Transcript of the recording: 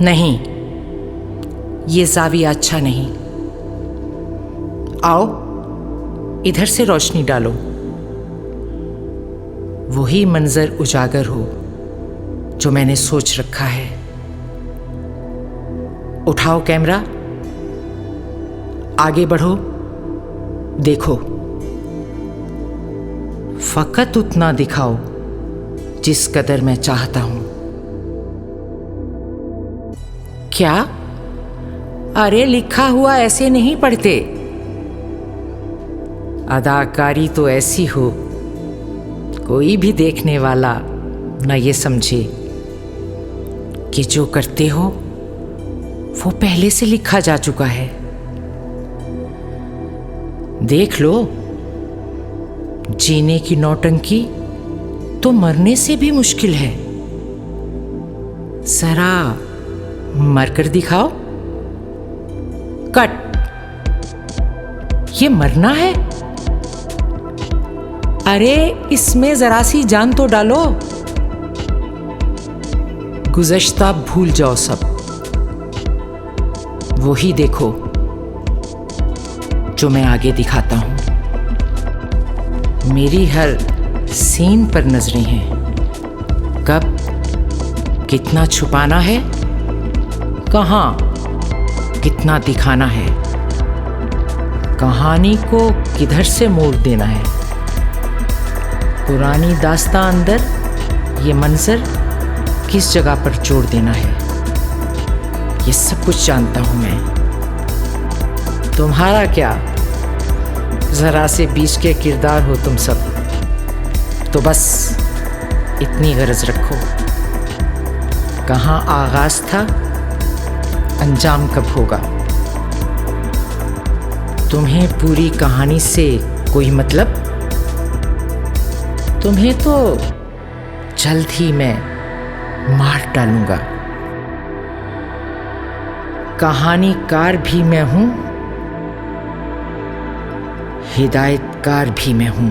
नहीं, ये ज़ाविया अच्छा नहीं। आओ, इधर से रोशनी डालो, वही मंजर उजागर हो जो मैंने सोच रखा है। उठाओ कैमरा, आगे बढ़ो, देखो। फकत उतना दिखाओ जिस कदर मैं चाहता हूं। क्या? अरे लिखा हुआ ऐसे नहीं पढ़ते। अदाकारी तो ऐसी हो कोई भी देखने वाला न ये समझे कि जो करते हो वो पहले से लिखा जा चुका है। देख लो, जीने की नौटंकी तो मरने से भी मुश्किल है। जरा मरकर दिखाओ। कट। ये मरना है? अरे इसमें जरा सी जान तो डालो। गुज़श्ता भूल जाओ सब, वही देखो जो मैं आगे दिखाता हूं। मेरी हर सीन पर नजरें हैं। कब कितना छुपाना है, कहां कितना दिखाना है, कहानी को किधर से मोड़ देना है, पुरानी दास्तां अंदर, ये मंजर किस जगह पर जोड़ देना है, ये सब कुछ जानता हूं मैं। तुम्हारा क्या, जरा से बीच के किरदार हो तुम सब। तो बस इतनी गरज रखो, कहाँ आगाज था, अंजाम कब होगा। तुम्हें पूरी कहानी से कोई मतलब? तुम्हें तो जल्द ही मैं मार डालूंगा। कहानीकार भी मैं हूं, हिदायतकार भी मैं हूं।